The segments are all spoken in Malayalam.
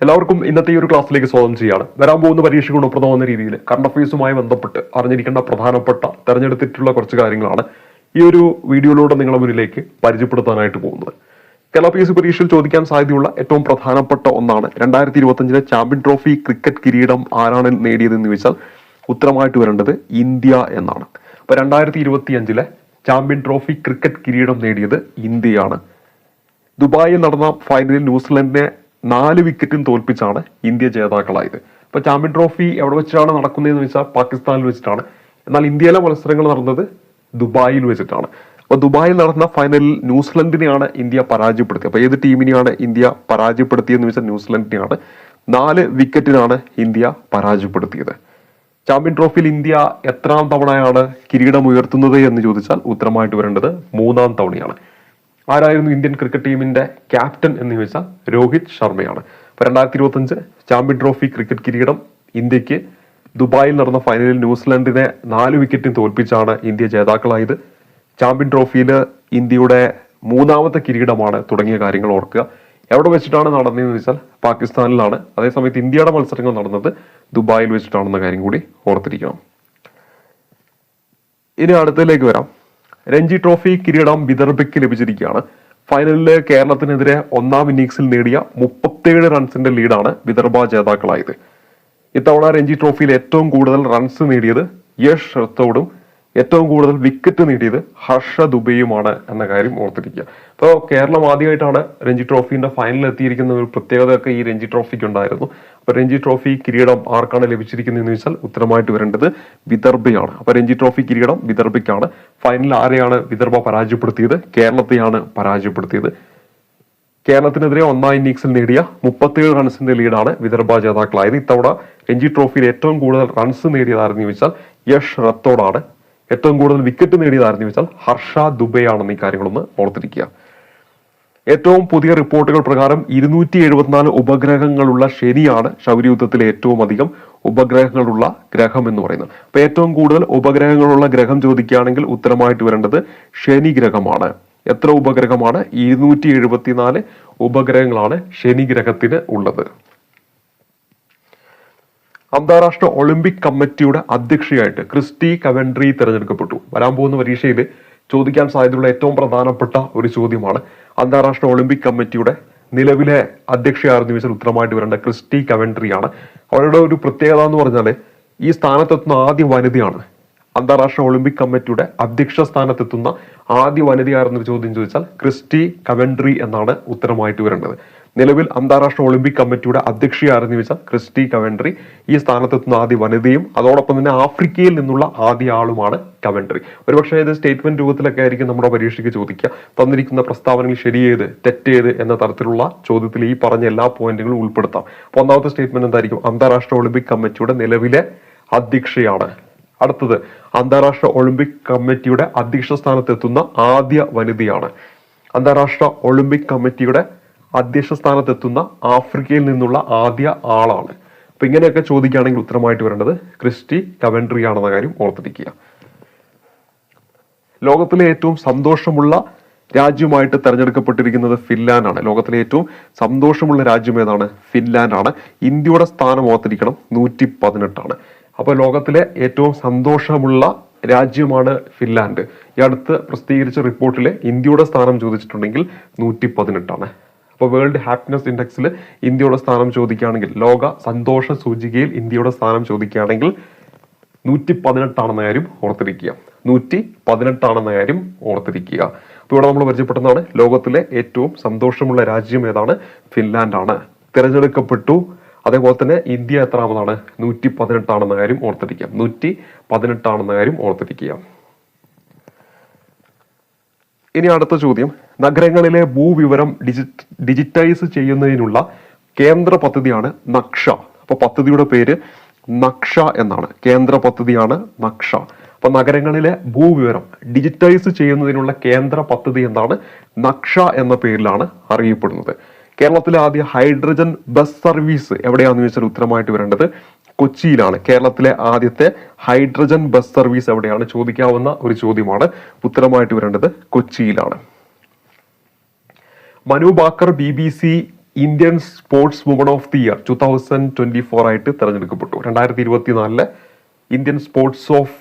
എല്ലാവർക്കും ഇന്നത്തെ ഈ ഒരു ക്ലാസ്സിലേക്ക് സ്വാഗതം ചെയ്യാണ്. വരാൻ പോകുന്ന പരീക്ഷ ഗുണപ്രദമാകുന്ന രീതിയിൽ കറണ്ട് അഫയേഴ്സുമായി ബന്ധപ്പെട്ട് അറിഞ്ഞിരിക്കേണ്ട പ്രധാനപ്പെട്ട തെരഞ്ഞെടുത്തിട്ടുള്ള കുറച്ച് കാര്യങ്ങളാണ് ഈ ഒരു വീഡിയോയിലൂടെ നിങ്ങളുടെ മുന്നിലേക്ക് പരിചയപ്പെടുത്താനായിട്ട് പോകുന്നത്. കേരള PSC പരീക്ഷയിൽ ചോദിക്കാൻ സാധ്യതയുള്ള ഏറ്റവും പ്രധാനപ്പെട്ട ഒന്നാണ് 2025 ചാമ്പ്യൻ ട്രോഫി ക്രിക്കറ്റ് കിരീടം ആരാണ് നേടിയതെന്ന് ചോദിച്ചാൽ ഉത്തരമായിട്ട് വരേണ്ടത് ഇന്ത്യ എന്നാണ്. അപ്പൊ 2025 ചാമ്പ്യൻ ട്രോഫി ക്രിക്കറ്റ് കിരീടം നേടിയത് ഇന്ത്യയാണ്. ദുബായിൽ നടന്ന ഫൈനലിൽ ന്യൂസിലൻഡിനെ 4 വിക്കറ്റിന് തോൽപ്പിച്ചാണ് ഇന്ത്യ ജേതാക്കളായത്. അപ്പൊ ചാമ്പ്യൻ ട്രോഫി എവിടെ വെച്ചിട്ടാണ് നടക്കുന്നതെന്ന് വെച്ചാൽ പാകിസ്ഥാനിൽ വെച്ചിട്ടാണ്. എന്നാൽ ഇന്ത്യയിലെ മത്സരങ്ങൾ നടന്നത് ദുബായിൽ വെച്ചിട്ടാണ്. അപ്പൊ ദുബായിൽ നടന്ന ഫൈനലിൽ ന്യൂസിലൻഡിനെയാണ് ഇന്ത്യ പരാജയപ്പെടുത്തിയത്. അപ്പൊ ഏത് ടീമിനെയാണ് ഇന്ത്യ പരാജയപ്പെടുത്തിയതെന്ന് വെച്ചാൽ ന്യൂസിലൻഡിനെയാണ്. 4 വിക്കറ്റിനാണ് ഇന്ത്യ പരാജയപ്പെടുത്തിയത്. ചാമ്പ്യൻ ട്രോഫിയിൽ ഇന്ത്യ എത്രാം തവണയാണ് കിരീടം ഉയർത്തുന്നത് എന്ന് ചോദിച്ചാൽ ഉത്തരമായിട്ട് വരേണ്ടത് 3-ാം തവണയാണ്. ആരായിരുന്നു ഇന്ത്യൻ ക്രിക്കറ്റ് ടീമിന്റെ ക്യാപ്റ്റൻ എന്ന് ചോദിച്ചാൽ രോഹിത് ശർമ്മയാണ്. അപ്പൊ 2025 ചാമ്പ്യൻ ട്രോഫി ക്രിക്കറ്റ് കിരീടം ഇന്ത്യക്ക് ദുബായിൽ നടന്ന ഫൈനലിൽ ന്യൂസിലൻഡിനെ 4 വിക്കറ്റിന് തോൽപ്പിച്ചാണ് ഇന്ത്യ ജേതാക്കളായത്. ചാമ്പ്യൻ ട്രോഫിയിൽ ഇന്ത്യയുടെ 3-ാമത്തെ കിരീടമാണ് തുടങ്ങിയ കാര്യങ്ങൾ ഓർക്കുക. എവിടെ വെച്ചിട്ടാണ് നടന്നതെന്ന് വെച്ചാൽ പാകിസ്ഥാനിലാണ്. അതേസമയത്ത് ഇന്ത്യയുടെ മത്സരങ്ങൾ നടന്നത് ദുബായിൽ വെച്ചിട്ടാണെന്ന കാര്യം കൂടി ഓർത്തിരിക്കണം. ഇനി അടുത്തതിലേക്ക് വരാം. രഞ്ജി ട്രോഫി കിരീടം വിദർഭയ്ക്ക് ലഭിച്ചിരിക്കുകയാണ്. ഫൈനലില് കേരളത്തിനെതിരെ 1-ാം ഇന്നിംഗ്സിൽ നേടിയ 37 റൺസിന്റെ ലീഡാണ് വിദർഭ ജേതാക്കളായത്. ഇത്തവണ രഞ്ജി ട്രോഫിയിൽ ഏറ്റവും കൂടുതൽ റൺസ് നേടിയത് യഷ് റത്തോഡും ഏറ്റവും കൂടുതൽ വിക്കറ്റ് നേടിയത് ഹർഷ ദുബെയുമാണ് എന്ന കാര്യം ഓർത്തിരിക്കുക. അപ്പോൾ കേരളം ആദ്യമായിട്ടാണ് രഞ്ജി ട്രോഫിന്റെ ഫൈനലിൽ എത്തിയിരിക്കുന്ന ഒരു പ്രത്യേകതയൊക്കെ ഈ രഞ്ജി ട്രോഫിക്ക് ഉണ്ടായിരുന്നു. അപ്പൊ രഞ്ജി ട്രോഫി കിരീടം ആർക്കാണ് ലഭിച്ചിരിക്കുന്നതെന്ന് വെച്ചാൽ ഉത്തരമായിട്ട് വരേണ്ടത് വിദർഭയാണ്. അപ്പൊ രഞ്ജി ട്രോഫി കിരീടം വിദർഭയ്ക്കാണ്. ഫൈനലിൽ ആരെയാണ് വിദർഭ പരാജയപ്പെടുത്തിയത്? കേരളത്തെയാണ് പരാജയപ്പെടുത്തിയത്. കേരളത്തിനെതിരെ 1-ാം ഇന്നിംഗ്സിൽ നേടിയ 37 റൺസിന്റെ ലീഡാണ് വിദർഭ ജേതാക്കളായത്. ഇത്തവണ രഞ്ജി ട്രോഫിയിൽ ഏറ്റവും കൂടുതൽ റൺസ് നേടിയതാരെന്ന് ചോദിച്ചാൽ യഷ് റത്തോഡാണ്. ഏറ്റവും കൂടുതൽ വിക്കറ്റ് നേടിയതാരെന്ന് ചോദിച്ചാൽ ഹർഷ ദുബെയാണെന്ന് ഈ കാര്യങ്ങളൊന്ന് ഓർത്തിരിക്കുക. ഏറ്റവും പുതിയ റിപ്പോർട്ടുകൾ പ്രകാരം 274 ഉപഗ്രഹങ്ങളുള്ള ശനിയാണ് ശൗര്യയുദ്ധത്തിലെ ഏറ്റവും അധികം ഉപഗ്രഹങ്ങളുള്ള ഗ്രഹം എന്ന് പറയുന്നത്. അപ്പൊ ഏറ്റവും കൂടുതൽ ഉപഗ്രഹങ്ങളുള്ള ഗ്രഹം ചോദിക്കുകയാണെങ്കിൽ ഉത്തരമായിട്ട് വരേണ്ടത് ശനി ഗ്രഹമാണ്. എത്ര ഉപഗ്രഹമാണ്? 274 ഉപഗ്രഹങ്ങളാണ് ശനി ഗ്രഹത്തിന് ഉള്ളത്. അന്താരാഷ്ട്ര ഒളിമ്പിക് കമ്മിറ്റിയുടെ അധ്യക്ഷയായിട്ട് ക്രിസ്റ്റി കവൻട്രി തിരഞ്ഞെടുക്കപ്പെട്ടു. വരാൻ പോകുന്ന പരീക്ഷയിൽ ചോദിക്കാൻ സാധ്യതയുള്ള ഏറ്റവും പ്രധാനപ്പെട്ട ഒരു ചോദ്യമാണ്. അന്താരാഷ്ട്ര ഒളിമ്പിക് കമ്മിറ്റിയുടെ നിലവിലെ അധ്യക്ഷയായിരുന്നു ചോദിച്ചാൽ ഉത്തരമായിട്ട് വരേണ്ട ക്രിസ്റ്റി കവൻട്രിയാണ്. അവരുടെ ഒരു പ്രത്യേകത എന്ന് പറഞ്ഞാൽ ഈ സ്ഥാനത്തെത്തുന്ന ആദ്യ വനിതയാണ്. അന്താരാഷ്ട്ര ഒളിമ്പിക് കമ്മിറ്റിയുടെ അധ്യക്ഷ സ്ഥാനത്തെത്തുന്ന ആദ്യ വനിതയായിരുന്നൊരു ചോദ്യം ചോദിച്ചാൽ ക്രിസ്റ്റി കവൻട്രി എന്നാണ് ഉത്തരമായിട്ട് വരേണ്ടത്. നിലവിൽ അന്താരാഷ്ട്ര ഒളിമ്പിക് കമ്മിറ്റിയുടെ അധ്യക്ഷയായിരുന്നു ചോദിച്ചാൽ ക്രിസ്റ്റി കവൻട്രി. ഈ സ്ഥാനത്തെത്തുന്ന ആദ്യ വനിതയും അതോടൊപ്പം തന്നെ ആഫ്രിക്കയിൽ നിന്നുള്ള ആദ്യ ആളുമാണ് കവൻട്രി. ഒരുപക്ഷെ ഇത് സ്റ്റേറ്റ്മെന്റ് രൂപത്തിലൊക്കെ ആയിരിക്കും നമ്മുടെ പരീക്ഷയ്ക്ക് ചോദിക്കുക. തന്നിരിക്കുന്ന പ്രസ്താവനയിൽ ശരിയേത് തെറ്റേത് എന്ന തരത്തിലുള്ള ചോദ്യത്തിൽ ഈ പറഞ്ഞ എല്ലാ പോയിന്റുകളും ഉൾപ്പെടുത്താം. അപ്പൊ ഒന്നാമത്തെ സ്റ്റേറ്റ്മെന്റ് എന്തായിരിക്കും? അന്താരാഷ്ട്ര ഒളിമ്പിക് കമ്മിറ്റിയുടെ നിലവിലെ അധ്യക്ഷയാണ്. അടുത്തത് അന്താരാഷ്ട്ര ഒളിമ്പിക് കമ്മിറ്റിയുടെ അധ്യക്ഷ സ്ഥാനത്തെത്തുന്ന ആദ്യ വനിതയാണ്. അന്താരാഷ്ട്ര ഒളിമ്പിക് കമ്മിറ്റിയുടെ അധ്യക്ഷ സ്ഥാനത്തെത്തുന്ന ആഫ്രിക്കയിൽ നിന്നുള്ള ആദ്യ ആളാണ്. അപ്പൊ ഇങ്ങനെയൊക്കെ ചോദിക്കുകയാണെങ്കിൽ ഉത്തരമായിട്ട് വരേണ്ടത് ക്രിസ്റ്റി കവൻട്രി ആണെന്ന കാര്യം ഓർത്തിരിക്കുക. ലോകത്തിലെ ഏറ്റവും സന്തോഷമുള്ള രാജ്യമായിട്ട് തെരഞ്ഞെടുക്കപ്പെട്ടിരിക്കുന്നത് ഫിൻലാൻഡാണ്. ലോകത്തിലെ ഏറ്റവും സന്തോഷമുള്ള രാജ്യം ഏതാണ്? ഫിൻലാൻഡാണ്. ഇന്ത്യയുടെ സ്ഥാനം ഓർത്തിരിക്കണം, 118ആണ്. അപ്പൊ ലോകത്തിലെ ഏറ്റവും സന്തോഷമുള്ള രാജ്യമാണ് ഫിൻലാൻഡ്. ഈ അടുത്ത് പ്രസിദ്ധീകരിച്ച റിപ്പോർട്ടിൽ ഇന്ത്യയുടെ സ്ഥാനം ചോദിച്ചിട്ടുണ്ടെങ്കിൽ 118ആണ്. അപ്പൊ വേൾഡ് ഹാപ്പിനെസ് ഇൻഡെക്സിൽ ഇന്ത്യയുടെ സ്ഥാനം ചോദിക്കുകയാണെങ്കിൽ, ലോക സന്തോഷ സൂചികയിൽ ഇന്ത്യയുടെ സ്ഥാനം ചോദിക്കുകയാണെങ്കിൽ 118ആണെന്ന കാര്യം ഓർത്തിരിക്കുക. 118ആണെന്ന കാര്യം ഓർത്തിരിക്കുക. അപ്പൊ ഇവിടെ നമ്മൾ പരിചയപ്പെടുന്നതാണ് ലോകത്തിലെ ഏറ്റവും സന്തോഷമുള്ള രാജ്യം ഏതാണ്? ഫിൻലാൻഡാണ്. തിരഞ്ഞെടുക്കപ്പെട്ടു. അതേപോലെ തന്നെ ഇന്ത്യ എത്രാമതാണ്? 118ആണെന്ന കാര്യം ഓർത്തിരിക്കുക. 118ആണെന്ന കാര്യം ഓർത്തിരിക്കുക. ഇനി അടുത്ത ചോദ്യം, നഗരങ്ങളിലെ ഭൂവിവരം ഡിജിറ്റൈസ് ചെയ്യുന്നതിനുള്ള കേന്ദ്ര പദ്ധതിയാണ് നക്ഷ. അപ്പൊ പദ്ധതിയുടെ പേര് നക്ഷ എന്നാണ്. കേന്ദ്ര പദ്ധതിയാണ് നക്ഷ. അപ്പൊ നഗരങ്ങളിലെ ഭൂവിവരം ഡിജിറ്റൈസ് ചെയ്യുന്നതിനുള്ള കേന്ദ്ര പദ്ധതി എന്താണ്? നക്ഷ എന്ന പേരിലാണ് അറിയപ്പെടുന്നത്. കേരളത്തിലെ ആദ്യ ഹൈഡ്രജൻ ബസ് സർവീസ് എവിടെയാണെന്ന് ചോദിച്ചാൽ ഉത്തരമായിട്ട് വരേണ്ടത് കൊച്ചിയിലാണ്. കേരളത്തിലെ ആദ്യത്തെ ഹൈഡ്രജൻ ബസ് സർവീസ് എവിടെയാണ്? ചോദിക്കാവുന്ന ഒരു ചോദ്യമാണ്. ഉത്തരമായിട്ട് വരേണ്ടത് കൊച്ചിയിലാണ്. Manu Bhaker BBC Indian sportswoman of the year 2024 ആയിട്ട് തെരഞ്ഞെടുക്കപ്പെട്ടു. 2024 ഇന്ത്യൻ സ്പോർട്സ് ഓഫ്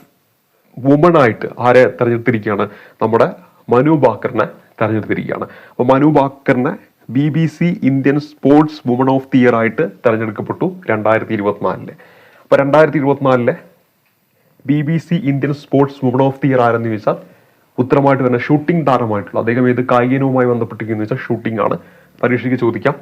വുമൺ ആയിട്ട് ആരെ തെരഞ്ഞെടുത്തിരിക്കുകയാണ്? നമ്മുടെ മനു ഭാക്കറിനെ തെരഞ്ഞെടുത്തിരിക്കുകയാണ്. അപ്പോൾ മനു ഭാക്കറിനെ BBC Indian sportswoman of the year ആയിട്ട് തെരഞ്ഞെടുക്കപ്പെട്ടു 2024. അപ്പോൾ 2024 BBC Indian sportswoman of the year ആരെന്ന് ചോദിച്ചാൽ ഉത്തരമായിട്ട് തന്നെ ഷൂട്ടിംഗ് താരമായിട്ടുള്ള, അദ്ദേഹം ഏത് കായിക ഇനവുമായി ബന്ധപ്പെട്ടിരിക്കുന്നു വെച്ചാൽ ഷൂട്ടിംഗ് ആണ്. പരീക്ഷയ്ക്ക് ചോദിക്കാം.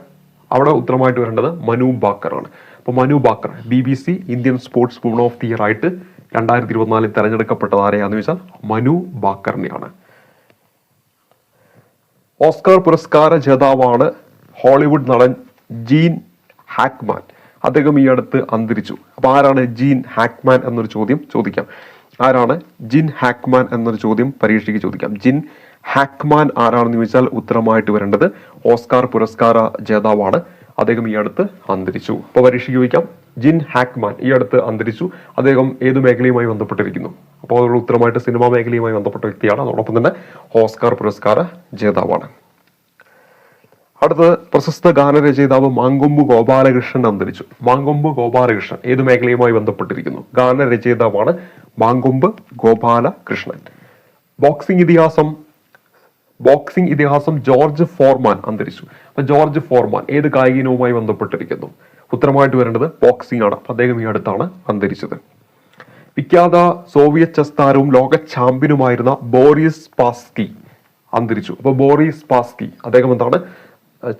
അവിടെ ഉത്തരമായിട്ട് വരേണ്ടത് മനു ഭാക്കർ ആണ്. അപ്പോൾ Manu Bhaker BBC Indian sportswoman of the year ആയിട്ട് 2024 തെരഞ്ഞെടുക്കപ്പെട്ടത് ആരെയാന്ന് ചോദിച്ചാൽ മനു ഭാക്കറിനെയാണ്. ഓസ്കാർ പുരസ്കാര ജേതാവാണ് ഹോളിവുഡ് നടൻ ജീൻ ഹാക്ക്മാൻ. അദ്ദേഹം ഈ അടുത്ത് അന്തരിച്ചു. അപ്പൊ ആരാണ് ജീൻ ഹാക്ക്മാൻ എന്നൊരു ചോദ്യം ചോദിക്കാം. ആരാണ് ജിൻ ഹാക്ക്മാൻ എന്നൊരു ചോദ്യം പരീക്ഷയ്ക്ക് ചോദിക്കാം. ജിൻ ഹാക്ക്മാൻ ആരാണെന്ന് ചോദിച്ചാൽ ഉത്തരമായിട്ട് വരേണ്ടത് ഓസ്കാർ പുരസ്കാര ജേതാവാണ്. അദ്ദേഹം ഈ അടുത്ത് അന്തരിച്ചു. അപ്പോൾ പരീക്ഷയ്ക്ക് ചോദിക്കാം, ജിൻ ഹാക്ക്മാൻ ഈ അടുത്ത് അന്തരിച്ചു. അദ്ദേഹം ഏത് മേഖലയുമായി ബന്ധപ്പെട്ടിരിക്കുന്നു? അപ്പോൾ അതിനുള്ള ഉത്തരമായിട്ട് സിനിമാ മേഖലയുമായി ബന്ധപ്പെട്ട വ്യക്തിയാണ്. അതോടൊപ്പം തന്നെ ഓസ്കാർ പുരസ്കാര ജേതാവാണ്. അടുത്തത് പ്രശസ്ത ഗാനരചയിതാവ് മാങ്കൊമ്പ് ഗോപാലകൃഷ്ണൻ അന്തരിച്ചു. മാങ്കൊമ്പ് ഗോപാലകൃഷ്ണൻ ഏത് മേഖലയുമായി ബന്ധപ്പെട്ടിരിക്കുന്നു? ഗാനരചയിതാവാണ് മാങ്കൊമ്പ് ഗോപാലകൃഷ്ണൻ. ബോക്സിംഗ് ഇതിഹാസം ജോർജ് ഫോർമാൻ അന്തരിച്ചു. അപ്പൊ ജോർജ് ഫോർമാൻ ഏത് കായിക ഇനവുമായി ബന്ധപ്പെട്ടിരിക്കുന്നു? ഉത്തരമായിട്ട് വരേണ്ടത് ബോക്സിംഗ് ആണ്. അദ്ദേഹം ഈ അടുത്താണ് അന്തരിച്ചത്. വിഖ്യാത സോവിയറ്റ് ചെസ് താരവും ലോക ചാമ്പ്യനുമായിരുന്ന ബോറിസ് സ്പാസ്കി അന്തരിച്ചു. അപ്പൊ ബോറിസ് സ്പാസ്കി അദ്ദേഹം എന്താണ്?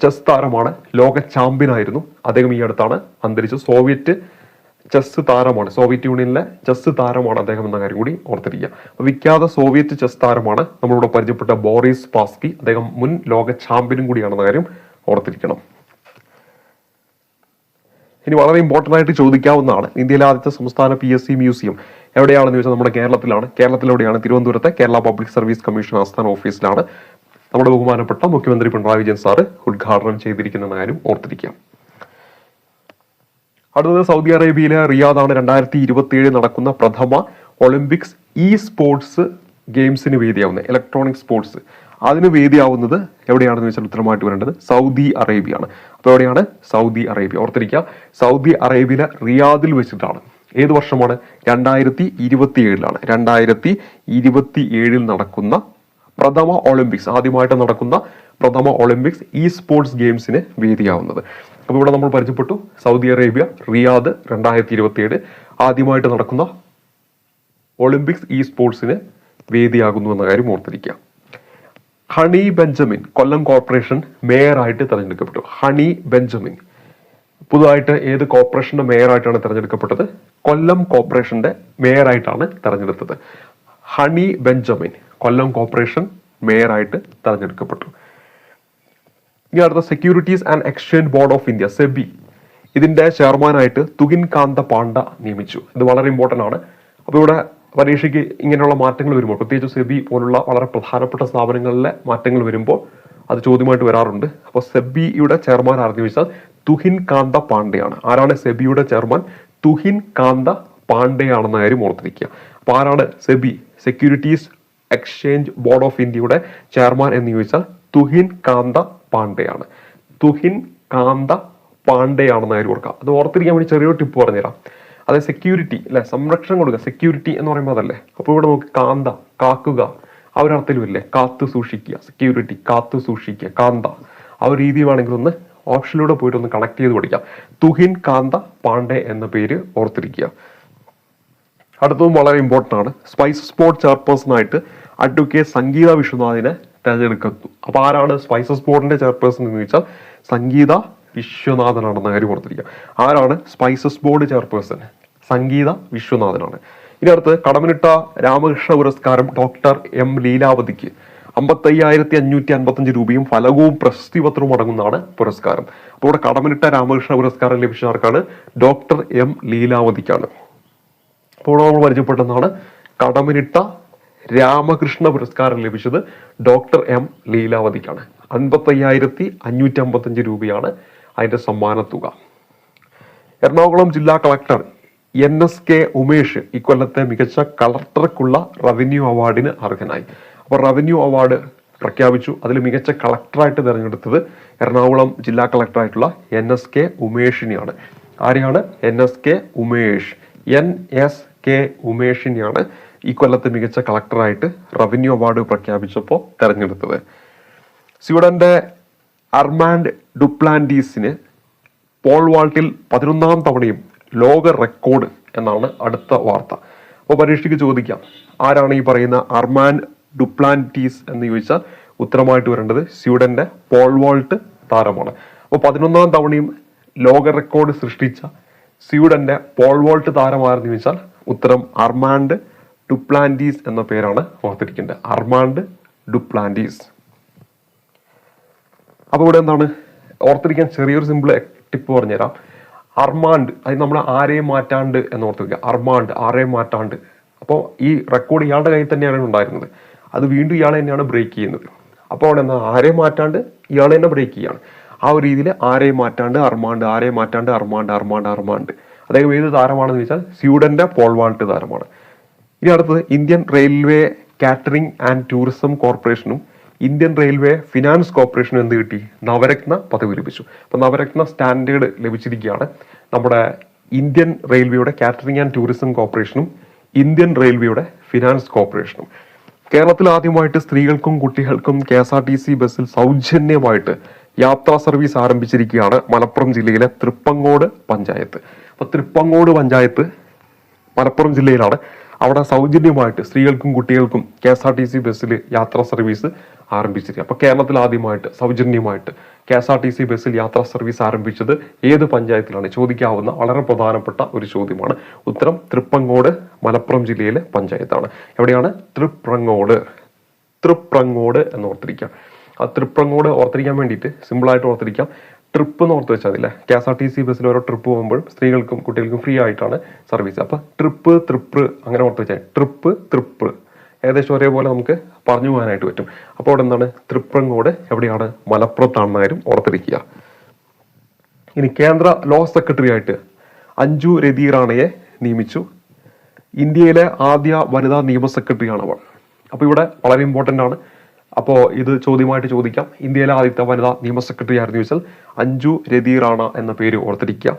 ചെസ് താരമാണ്, ലോക ചാമ്പ്യനായിരുന്നു. അദ്ദേഹം ഈ അടുത്താണ് അന്തരിച്ചു. സോവിയറ്റ് ചെസ് താരമാണ്, സോവിയറ്റ് യൂണിയനിലെ ചെസ് താരമാണ് അദ്ദേഹം എന്ന കാര്യം കൂടി ഓർത്തിരിക്കുക. വിഖ്യാത സോവിയറ്റ് ചെസ് താരമാണ് നമ്മളിവിടെ പരിചയപ്പെട്ട ബോറിസ് സ്പാസ്കി. അദ്ദേഹം മുൻ ലോക ചാമ്പ്യനും കൂടിയാണെന്ന കാര്യം ഓർത്തിരിക്കണം. ഇനി വളരെ ഇമ്പോർട്ടൻ്റ് ആയിട്ട് ചോദിക്കാവുന്നതാണ്, ഇന്ത്യയിലെ ആദ്യത്തെ സംസ്ഥാന PSC മ്യൂസിയം എവിടെയാണെന്ന് ചോദിച്ചാൽ നമ്മുടെ കേരളത്തിലാണ്. കേരളത്തിലെവിടെയാണ്? തിരുവനന്തപുരത്തെ കേരള പബ്ലിക് സർവീസ് കമ്മീഷൻ ആസ്ഥാന ഓഫീസിലാണ് നമ്മുടെ ബഹുമാനപ്പെട്ട മുഖ്യമന്ത്രി പിണറായി വിജയൻ സാറ് ഉദ്ഘാടനം ചെയ്തിരിക്കുന്ന കാര്യം ഓർത്തിരിക്കാം. അടുത്തത് സൗദി അറേബ്യയിലെ റിയാദാണ് 2027 നടക്കുന്ന പ്രഥമ ഒളിമ്പിക്സ് സ്പോർട്സ് ഗെയിംസിന് വേദിയാവുന്നത്. ഇലക്ട്രോണിക് സ്പോർട്സ് അതിന് വേദിയാവുന്നത് എവിടെയാണെന്ന് വെച്ചാൽ ഉത്തരമായിട്ട് വരേണ്ടത് സൗദി അറേബ്യയാണ്. അപ്പോൾ എവിടെയാണ്? Saudi Arabia. ഓർത്തിരിക്കുക, സൗദി അറേബ്യയിലെ റിയാദിൽ വെച്ചിട്ടാണ്. ഏത് വർഷമാണ്? 2027 2027 നടക്കുന്ന പ്രഥമ ഒളിമ്പിക്സ്, ആദ്യമായിട്ട് നടക്കുന്ന പ്രഥമ ഒളിമ്പിക്സ് സ്പോർട്സ് ഗെയിംസിന് വേദിയാവുന്നത്. അപ്പോൾ ഇവിടെ നമ്മൾ പരിചയപ്പെട്ടു സൗദി അറേബ്യ റിയാദ് 2027 ആദ്യമായിട്ട് നടക്കുന്ന ഒളിമ്പിക്സ് സ്പോർട്സിന് വേദിയാകുന്നു എന്ന കാര്യം ഓർത്തിരിക്കുക. ഹണി ബെഞ്ചമിൻ കൊല്ലം കോർപ്പറേഷൻ മേയറായിട്ട് തെരഞ്ഞെടുക്കപ്പെട്ടു. ഹണി ബെഞ്ചമിൻ പുതുതായിട്ട് ഏത് കോർപ്പറേഷന്റെ മേയറായിട്ടാണ് തെരഞ്ഞെടുക്കപ്പെട്ടത്? കൊല്ലം കോർപ്പറേഷന്റെ മേയറായിട്ടാണ് തെരഞ്ഞെടുത്തത്. ഹണി ബെഞ്ചമിൻ കൊല്ലം കോർപ്പറേഷൻ മേയറായിട്ട് തെരഞ്ഞെടുക്കപ്പെട്ടു. ഇനി അടുത്ത securities and exchange board of India SEBI, ഇതിന്റെ ചെയർമാനായിട്ട് തുഹിൻ കാന്ത പാണ്ഡ നിയമിച്ചു. ഇത് വളരെ ഇമ്പോർട്ടൻ്റ് ആണ്. അപ്പോൾ ഇവിടെ പരീക്ഷയ്ക്ക് ഇങ്ങനെയുള്ള മാറ്റങ്ങൾ വരുമ്പോൾ, പ്രത്യേകിച്ച് സെബി പോലുള്ള വളരെ പ്രധാനപ്പെട്ട സ്ഥാപനങ്ങളിലെ മാറ്റങ്ങൾ വരുമ്പോൾ അത് ചോദ്യമായിട്ട് വരാറുണ്ട്. അപ്പോൾ സെബിയുടെ ചെയർമാൻ ആരെന്ന് ചോദിച്ചാൽ തുഹിൻ കാന്ത പാണ്ഡെയാണ്. ആരാണ് സെബിയുടെ ചെയർമാൻ? തുഹിൻ കാന്ത പാണ്ഡെയാണെന്ന കാര്യം ഓർത്തിരിക്കുക. അപ്പോൾ ആരാണ് SEBI, securities exchange board of ഇന്ത്യയുടെ ചെയർമാൻ എന്ന് ചോദിച്ചാൽ തുഹിൻ കാന്ത പാണ്ഡെയാണ്. തുഹിൻ കാന്ത പാണ്ഡെയാണെന്ന കാര്യം ഓർക്കുക. അത് ഓർത്തിരിക്കാൻ വേണ്ടി ചെറിയൊരു ടിപ്പ് പറഞ്ഞുതരാം. അതെ, സെക്യൂരിറ്റി അല്ലെ, സംരക്ഷണം കൊടുക്കുക, സെക്യൂരിറ്റി എന്ന് പറയുമ്പോൾ അതല്ലേ. അപ്പോൾ ഇവിടെ നമുക്ക് കാന്ത, കാക്കുക, ആ ഒരു അർത്ഥത്തിലുമില്ലേ, കാത്തു സൂക്ഷിക്കുക, സെക്യൂരിറ്റി കാത്തു സൂക്ഷിക്കുക, കാന്ത, ആ ഒരു രീതി വേണമെങ്കിൽ ഒന്ന് ഓപ്ഷനിലൂടെ പോയിട്ട് ഒന്ന് കണക്ട് ചെയ്ത് പഠിക്കാം. തുഹിൻ കാന്ത പാണ്ഡെ എന്ന പേര് ഓർത്തിരിക്കുക. അടുത്തതും വളരെ ഇമ്പോർട്ടൻ്റ് ആണ്. സ്പൈസസ് ബോർഡ് ചെയർപേഴ്സണായിട്ട് അഡ്വക്കേറ്റ് സംഗീത വിശ്വനാഥിനെ തെരഞ്ഞെടുക്കുന്നു. അപ്പോൾ ആരാണ് സ്പൈസസ് ബോർഡിന്റെ ചെയർപേഴ്സൺ എന്ന് ചോദിച്ചാൽ സംഗീത വിശ്വനാഥനാണെന്ന കാര്യം ഓർത്തിരിക്കുക. ആരാണ് സ്പൈസസ് ബോർഡ് ചെയർപേഴ്സൺ? സംഗീത വിശ്വനാഥനാണ്. ഇനി അടുത്ത് കടമനിട്ട രാമകൃഷ്ണ പുരസ്കാരം ഡോക്ടർ M ലീലാവതിക്ക് 55,555 രൂപയും ഫലകവും പ്രശസ്തി പത്രവും അടങ്ങുന്നതാണ് പുരസ്കാരം. അപ്പോൾ ഇവിടെ കടമനിട്ട രാമകൃഷ്ണ പുരസ്കാരം ലഭിച്ച ആർക്കാണ്? Doctor M ലീലാവതിക്കാണ്. അപ്പോൾ നമ്മൾ പരിചയപ്പെട്ടതാണ് കടമനിട്ട രാമകൃഷ്ണ പുരസ്കാരം ലഭിച്ചത് ഡോക്ടർ M ലീലാവതിക്കാണ്. 55,555 രൂപയാണ് അതിന്റെ സമ്മാന തുക. എറണാകുളം ജില്ലാ കളക്ടർ NSK ഉമേഷ് ഇക്കൊല്ലത്തെ മികച്ച കളക്ടർക്കുള്ള റവന്യൂ അവാർഡിന് അർഹനായി. അപ്പോൾ റവന്യൂ അവാർഡ് പ്രഖ്യാപിച്ചു. അതിൽ മികച്ച കളക്ടറായിട്ട് തിരഞ്ഞെടുത്തത് എറണാകുളം ജില്ലാ കളക്ടറായിട്ടുള്ള NSK ഉമേഷിനെയാണ്. ആരെയാണ്? NSK ഉമേഷ്. NSK ഉമേഷിനെയാണ് ഈ കൊല്ലത്തെ മികച്ച കളക്ടറായിട്ട് റവന്യൂ അവാർഡ് പ്രഖ്യാപിച്ചപ്പോൾ തെരഞ്ഞെടുത്തത്. സ്വീഡന്റെ അർമാൻഡ് ഡുപ്ലാൻഡീസിന് പോൾ വാൾട്ടിൽ 11ാം തവണയും ലോക റെക്കോർഡ് എന്നാണ് അടുത്ത വാർത്ത. അപ്പോൾ പരീക്ഷയ്ക്ക് ചോദിക്കാം, ആരാണ് ഈ പറയുന്ന അർമാൻഡ് ഡുപ്ലാൻറ്റീസ് എന്ന് ചോദിച്ചാൽ ഉത്തരമായിട്ട് വരേണ്ടത് സ്വീഡന്റെ പോൾ വാൾട്ട് താരമാണ്. അപ്പോൾ 11ാം തവണയും ലോക റെക്കോർഡ് സൃഷ്ടിച്ച സ്വീഡന്റെ പോൾ വാൾട്ട് താരമാരെന്ന് ചോദിച്ചാൽ ഉത്തരം അർമാൻഡ് ഡുപ്ലാൻറ്റീസ് എന്ന പേരാണ് ഓർത്തിരിക്കേണ്ടത്. അർമാൻഡ് ഡുപ്ലാൻറ്റീസ്. അപ്പോൾ ഇവിടെ എന്താണ് ഓർത്തിരിക്കാൻ ചെറിയൊരു സിമ്പിൾ ടിപ്പ് പറഞ്ഞുതരാം. അർമാൻഡ്, അത് നമ്മൾ ആരെയും മാറ്റാണ്ട് എന്ന് ഓർത്തിരിക്കുക. അർമാൻഡ്, ആരെയും മാറ്റാണ്ട്. അപ്പോൾ ഈ റെക്കോർഡ് ഇയാളുടെ കയ്യിൽ തന്നെയാണ് ഉണ്ടായിരുന്നത്. അത് വീണ്ടും ഇയാളെ തന്നെയാണ് ബ്രേക്ക് ചെയ്യുന്നത്. അപ്പോൾ അവിടെ എന്താ ആരെയും മാറ്റാണ്ട് ഇയാളെ തന്നെ ബ്രേക്ക് ചെയ്യാണ്. ആ ഒരു രീതിയിൽ ആരെയും മാറ്റാണ്ട് അർമാൻഡ്, ആരെയും മാറ്റാണ്ട് അർമാൻഡ്, അർമാൻഡ്, അർമാൻഡ്. അദ്ദേഹം ഏത് താരമാണെന്ന് ചോദിച്ചാൽ സ്വീഡന്റെ പോൾ വാൾട്ട് താരമാണ്. ഇനി അടുത്തത് Indian railway catering and tourism കോർപ്പറേഷനും ഇന്ത്യൻ റെയിൽവേ ഫിനാൻസ് കോർപ്പറേഷനും എന്ത് കിട്ടി? നവരത്ന പദവി ലഭിച്ചു. അപ്പൊ നവരത്ന സ്റ്റാൻഡേർഡ് ലഭിച്ചിരിക്കുകയാണ് നമ്മുടെ ഇന്ത്യൻ റെയിൽവേയുടെ കാറ്ററിംഗ് ആൻഡ് ടൂറിസം കോർപ്പറേഷനും ഇന്ത്യൻ റെയിൽവേയുടെ ഫിനാൻസ് കോർപ്പറേഷനും. കേരളത്തിൽ ആദ്യമായിട്ട് സ്ത്രീകൾക്കും കുട്ടികൾക്കും KSRTC ബസ്സിൽ സൗജന്യമായിട്ട് യാത്രാ സർവീസ് ആരംഭിച്ചിരിക്കുകയാണ് മലപ്പുറം ജില്ലയിലെ തൃപ്പങ്ങോട് പഞ്ചായത്ത്. അപ്പൊ തൃപ്പങ്ങോട് പഞ്ചായത്ത് മലപ്പുറം ജില്ലയിലാണ്. അവിടെ സൗജന്യമായിട്ട് സ്ത്രീകൾക്കും കുട്ടികൾക്കും KSRTC ബസ്സിൽ യാത്രാ സർവീസ് ആരംഭിച്ചിരിക്കുക. അപ്പൊ കേരളത്തിൽ ആദ്യമായിട്ട് സൗജന്യമായിട്ട് KSRTC ബസ്സിൽ യാത്രാ സർവീസ് ആരംഭിച്ചത് ഏത് പഞ്ചായത്തിലാണ്? ചോദിക്കാവുന്ന വളരെ പ്രധാനപ്പെട്ട ഒരു ചോദ്യമാണ്. ഉത്തരം തൃപ്പങ്ങോട്, മലപ്പുറം ജില്ലയിലെ പഞ്ചായത്താണ്. എവിടെയാണ്? തൃപ്രങ്ങോട്. തൃപ്രങ്ങോട് എന്ന് ഓർത്തിരിക്കാം. ആ തൃപ്രങ്ങോട് ഓർത്തിരിക്കാൻ വേണ്ടിയിട്ട് സിമ്പിളായിട്ട് ഓർത്തിരിക്കാം. ട്രിപ്പ് എന്ന് ഓർത്ത് വെച്ചാൽ മതി. KSRTC ബസ്സിൽ ഓരോ ട്രിപ്പ് പോകുമ്പോഴും സ്ത്രീകൾക്കും കുട്ടികൾക്കും ഫ്രീ ആയിട്ടാണ് സർവീസ്. അപ്പൊ ട്രിപ്പ്, ട്രിപ്പ് അങ്ങനെ ഓർത്ത് വെച്ചാൽ ട്രിപ്പ്, ട്രിപ്പ് ഏകദേശം ഒരേപോലെ നമുക്ക് പറഞ്ഞു പോകാനായിട്ട് പറ്റും. അപ്പോൾ അവിടെ എന്താണ്? തൃപ്രങ്ങോട് എവിടെയാണ്? മലപ്പുറത്താണെന്നായാലും ഓർത്തിരിക്കുക. ഇനി കേന്ദ്ര ലോ സെക്രട്ടറി ആയിട്ട് അഞ്ജു രതി റാണയെ നിയമിച്ചു. ഇന്ത്യയിലെ ആദ്യ വനിതാ നിയമ സെക്രട്ടറിയാണ് അവൾ. അപ്പോൾ ഇവിടെ വളരെ ഇമ്പോർട്ടൻ്റ് ആണ്. അപ്പോൾ ഇത് ചോദ്യമായിട്ട് ചോദിക്കാം. ഇന്ത്യയിലെ ആദ്യത്തെ വനിതാ നിയമ സെക്രട്ടറി ആയിരുന്നു ചോദിച്ചാൽ അഞ്ജു രതി റാണ എന്ന പേര് ഓർത്തിരിക്കുക.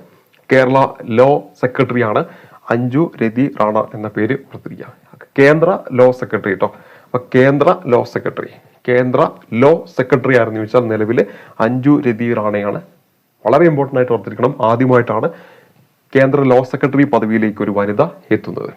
കേരള ലോ സെക്രട്ടറിയാണ് അഞ്ജു രതി റാണ എന്ന പേര് ഓർത്തിരിക്കുക. കേന്ദ്ര ലോ സെക്രട്ടറി കേട്ടോ. അപ്പൊ കേന്ദ്ര ലോ സെക്രട്ടറി, കേന്ദ്ര ലോ സെക്രട്ടറി ആയിരുന്നു ചോദിച്ചാൽ നിലവിൽ അഞ്ജു രതി റാണയാണ്. വളരെ ഇമ്പോർട്ടൻ്റ് ആയിട്ട് ഓർത്തിരിക്കണം. ആദ്യമായിട്ടാണ് കേന്ദ്ര ലോ സെക്രട്ടറി പദവിയിലേക്ക് ഒരു വനിത എത്തുന്നത്.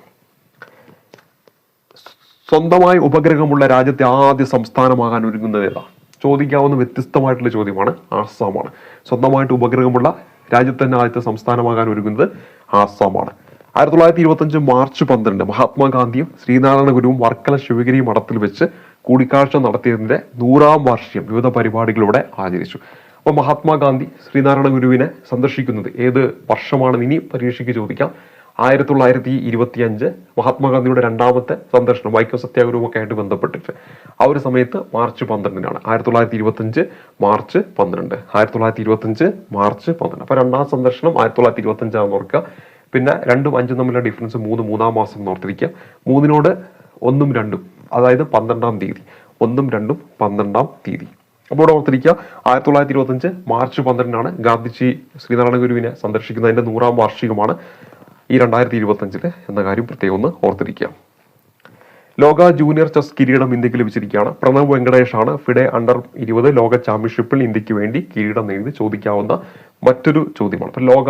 സ്വന്തമായി ഉപഗ്രഹമുള്ള രാജ്യത്തെ ആദ്യ സംസ്ഥാനമാകാൻ ഒരുങ്ങുന്നത് ഏതാ? ചോദിക്കാവുന്ന വ്യത്യസ്തമായിട്ടുള്ള ചോദ്യമാണ്. ആസാമാണ്. സ്വന്തമായിട്ട് ഉപഗ്രഹമുള്ള രാജ്യത്തെ തന്നെ ആദ്യത്തെ സംസ്ഥാനമാകാൻ ഒരുങ്ങുന്നത് ആസാമാണ്. 1925 മാർച്ച് 12 മഹാത്മാഗാന്ധിയും ശ്രീനാരായണ ഗുരുവും വർക്കല ശിവഗിരി മഠത്തിൽ വെച്ച് കൂടിക്കാഴ്ച നടത്തിയതിന്റെ 100ാം വാർഷികം വിവിധ പരിപാടികളിലൂടെ ആചരിച്ചു. അപ്പോൾ മഹാത്മാഗാന്ധി ശ്രീനാരായണ ഗുരുവിനെ സന്ദർശിക്കുന്നത് ഏത് വർഷമാണെന്ന് ഇനി പരീക്ഷയ്ക്ക് ചോദിക്കാം. 1925 മഹാത്മാഗാന്ധിയുടെ 2ാമത്തെ സന്ദർശനം വൈക്കം സത്യാഗ്രഹവും ഒക്കെ ആയിട്ട് ബന്ധപ്പെട്ടിട്ട് ആ ഒരു സമയത്ത് മാർച്ച് 12 1925 മാർച്ച് 12 1925 മാർച്ച് 12. അപ്പൊ 2ാം സന്ദർശനം 1925 ആണെന്ന് ഓർക്കുക. പിന്നെ 2ഉം 5ഉം തമ്മിലുള്ള ഡിഫറൻസ് 3 മൂന്നാം മാസം ഓർത്തിരിക്കുക. 3നോട് 1ഉം 2ഉം അതായത് 12ാം തീയതി. 1ഉം 2ഉം 12ാം തീയതി. അപ്പോൾ ഇവിടെ ഓർത്തിരിക്കുക 1925 മാർച്ച് 12 ഗാന്ധിജി ശ്രീനാരായണ ഗുരുവിനെ സന്ദർശിക്കുന്നതിന്റെ 100ാം വാർഷികമാണ് ഈ 2025 എന്ന കാര്യം പ്രത്യേകം ഒന്ന് ഓർത്തിരിക്കുക. ലോക ജൂനിയർ ചെസ് കിരീടം ഇന്ത്യക്ക് ലഭിച്ചിരിക്കുകയാണ്. പ്രണവ് വെങ്കടേഷാണ് ഫിഡെ അണ്ടർ-20 ലോക ചാമ്പ്യൻഷിപ്പിൽ ഇന്ത്യക്ക് വേണ്ടി കിരീടം നേടി. ചോദിക്കാവുന്ന മറ്റൊരു ചോദ്യമാണ്. അപ്പൊ ലോക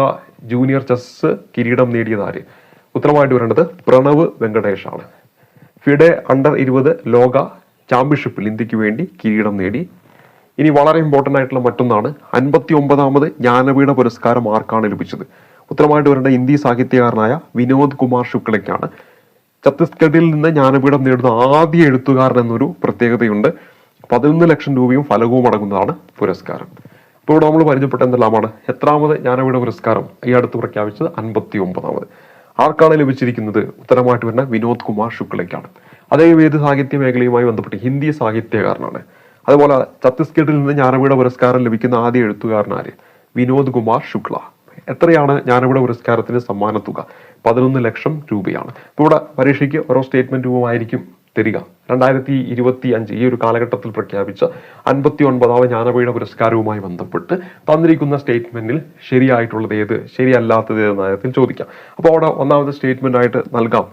ജൂനിയർ ചെസ് കിരീടം നേടിയത് ആര്? ഉത്തരമായിട്ട് വരേണ്ടത് പ്രണവ് വെങ്കടേഷാണ്. ഫിഡെ അണ്ടർ-20 ലോക ചാമ്പ്യൻഷിപ്പിൽ ഇന്ത്യക്ക് വേണ്ടി കിരീടം നേടി. ഇനി വളരെ ഇമ്പോർട്ടൻ്റ് ആയിട്ടുള്ള മറ്റൊന്നാണ് 59ാമത് ജ്ഞാനപീഠ പുരസ്കാരം ആർക്കാണ് ലഭിച്ചത്? ഉത്തരമായിട്ട് വരേണ്ട ഹിന്ദി സാഹിത്യകാരനായ വിനോദ് കുമാർ ശുക്ലയ്ക്കാണ്. ഛത്തീസ്ഗഡിൽ നിന്ന് ജ്ഞാനപീഠം നേടുന്ന ആദ്യ എഴുത്തുകാരൻ എന്നൊരു പ്രത്യേകതയുണ്ട്. 11 ലക്ഷം രൂപയും ഫലകവും അടങ്ങുന്നതാണ് പുരസ്കാരം. ഇപ്പോൾ ഇവിടെ നമ്മൾ പരിചയപ്പെട്ട എന്തെല്ലാമാണ്? എത്രാമത് ജ്ഞാനപീഠ പുരസ്കാരം ഈ അടുത്ത് പ്രഖ്യാപിച്ചത്? 59ാമത്. ആർക്കാണ് ലഭിച്ചിരിക്കുന്നത്? ഉത്തരമായിട്ട് വരുന്ന വിനോദ് കുമാർ ശുക്ലയ്ക്കാണ്. അദ്ദേഹം ഏത് സാഹിത്യ മേഖലയുമായി ബന്ധപ്പെട്ട് ഹിന്ദി സാഹിത്യകാരനാണ്. അതുപോലെ ഛത്തീസ്ഗഡിൽ നിന്ന് ജ്ഞാനപീഠ പുരസ്കാരം ലഭിക്കുന്ന ആദ്യ എഴുത്തുകാരനാര്? വിനോദ് കുമാർ ശുക്ല. എത്രയാണ് ജ്ഞാനപീഠ പുരസ്കാരത്തിന് സമ്മാനത്തുക? 11 ലക്ഷം രൂപയാണ്. ഇപ്പോൾ ഇവിടെ പരീക്ഷയ്ക്ക് ഓരോ സ്റ്റേറ്റ്മെന്റ് രൂപമായിരിക്കും തരിക? 2025 ഈ ഒരു കാലഘട്ടത്തിൽ പ്രഖ്യാപിച്ച 59ാമത് ജ്ഞാനപീഠ പുരസ്കാരവുമായി ബന്ധപ്പെട്ട് തന്നിരിക്കുന്ന സ്റ്റേറ്റ്മെന്റിൽ ശരിയായിട്ടുള്ളത് ഏത്, ശരിയല്ലാത്തത് എന്ന കാര്യത്തിൽ ചോദിക്കാം. അപ്പോൾ അവിടെ ഒന്നാമത്തെ സ്റ്റേറ്റ്മെന്റ് ആയിട്ട് നൽകാം.